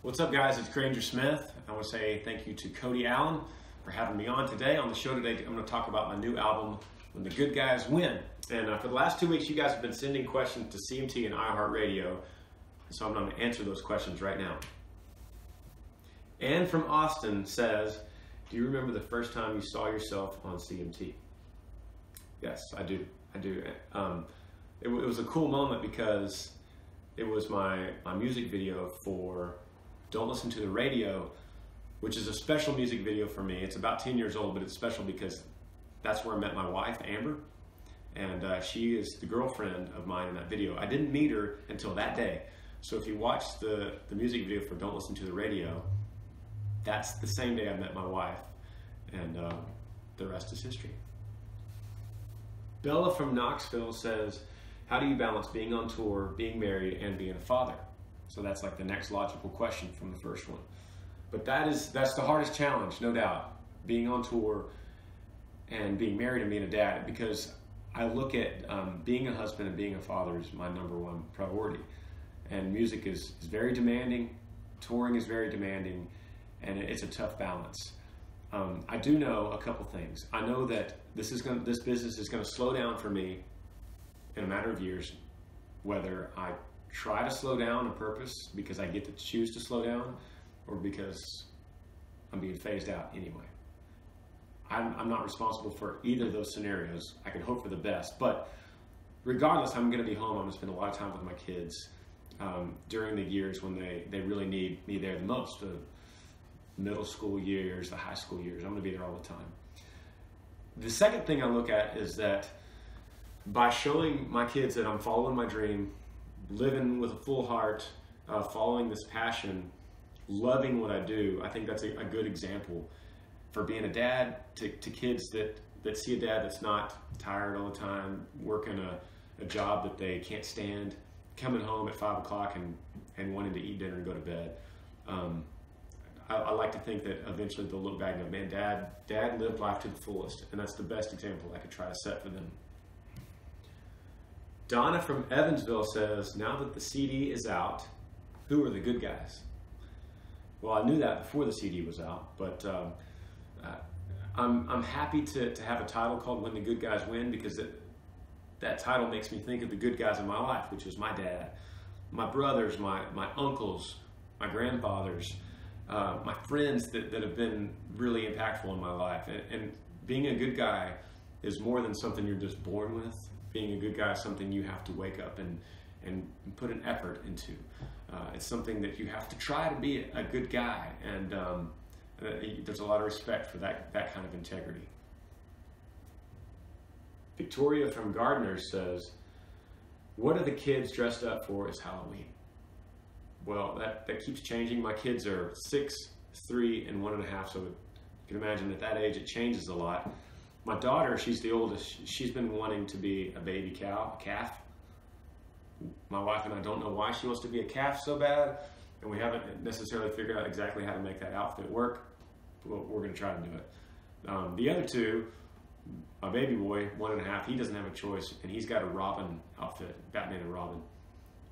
What's up, guys? It's Granger Smith. I want to say thank you to Cody Allen for having me on today. On the show today, I'm going to talk about my new album, When the Good Guys Win. And for the last 2 weeks, you guys have been sending questions to CMT and iHeartRadio, so I'm going to answer those questions right now. Ann from Austin says, do you remember the first time you saw yourself on CMT? Yes, I do. It was a cool moment because it was my music video for Don't Listen to the Radio, which is a special music video for me. It's about 10 years old, but it's special because that's where I met my wife, Amber, and she is the girlfriend of mine in that video. I didn't meet her until that day. So if you watch the music video for Don't Listen to the Radio, that's the same day I met my wife, and the rest is history. Bella from Knoxville says, how do you balance being on tour, being married, and being a father? So that's like the next logical question from the first one. But that's the hardest challenge, no doubt, being on tour and being married and being a dad, because I look at being a husband and being a father as my #1 priority. And music is very demanding, touring is very demanding, and it's a tough balance. I do know a couple things. I know that this business is going to slow down for me in a matter of years, whether I try to slow down on purpose because I get to choose to slow down, or because I'm being phased out anyway. I'm not responsible for either of those scenarios. I can hope for the best, but regardless, I'm going to be home. I'm going to spend a lot of time with my kids during the years when they really need me there the most. The middle school years, the high school years, I'm going to be there all the time. The second thing I look at is that by showing my kids that I'm following my dream, living with a full heart, following this passion, loving what I do, I think that's a good example for being a dad to kids that see a dad that's not tired all the time, working a job that they can't stand, coming home at 5 o'clock and wanting to eat dinner and go to bed. I like to think that eventually they'll look back and go, man, dad lived life to the fullest, and that's the best example I could try to set for them. Donna from Evansville says, now that the CD is out, who are the good guys? Well, I knew that before the CD was out, but I'm happy to have a title called When the Good Guys Win, because that title makes me think of the good guys in my life, which is my dad, my brothers, my uncles, my grandfathers, my friends that have been really impactful in my life. And being a good guy is more than something you're just born with. Being a good guy is something you have to wake up and put an effort into. It's something that you have to try to be a good guy, and there's a lot of respect for that kind of integrity. Victoria from Gardner says, what are the kids dressed up for as Halloween? Well, that keeps changing. My kids are 6, 3, and 1.5, so you can imagine at that age it changes a lot. My daughter, she's the oldest, she's been wanting to be a baby cow, a calf. My wife and I don't know why she wants to be a calf so bad, and we haven't necessarily figured out exactly how to make that outfit work, but we're going to try to do it. The other two, my baby boy, 1.5, he doesn't have a choice, and he's got a Robin outfit, Batman and Robin,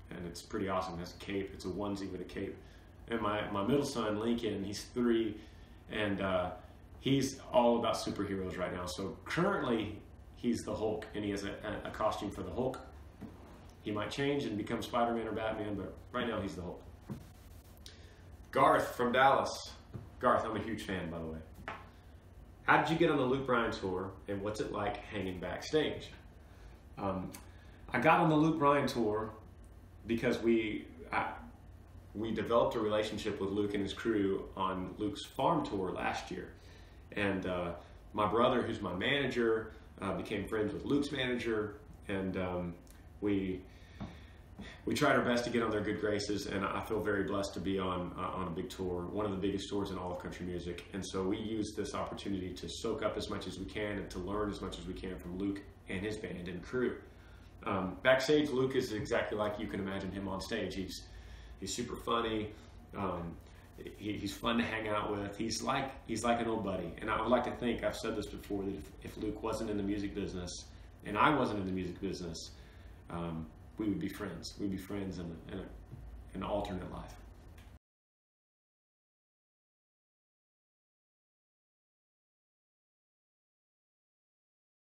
and it's pretty awesome. It has a cape, it's a onesie with a cape. And my middle son, Lincoln, he's 3, and he's all about superheroes right now. So currently, he's the Hulk, and he has a costume for the Hulk. He might change and become Spider-Man or Batman, but right now he's the Hulk. Garth from Dallas. Garth, I'm a huge fan, by the way. How did you get on the Luke Bryan tour, and what's it like hanging backstage? I got on the Luke Bryan tour because we developed a relationship with Luke and his crew on Luke's farm tour last year. And my brother, who's my manager, became friends with Luke's manager, and we tried our best to get on their good graces, and I feel very blessed to be on a big tour, one of the biggest tours in all of country music. And so we use this opportunity to soak up as much as we can and to learn as much as we can from Luke and his band and crew. Backstage, Luke is exactly like you can imagine him on stage. He's super funny. He's fun to hang out with. He's like an old buddy. And I would like to think, I've said this before, that if Luke wasn't in the music business and I wasn't in the music business, we would be friends. We'd be friends in an alternate life.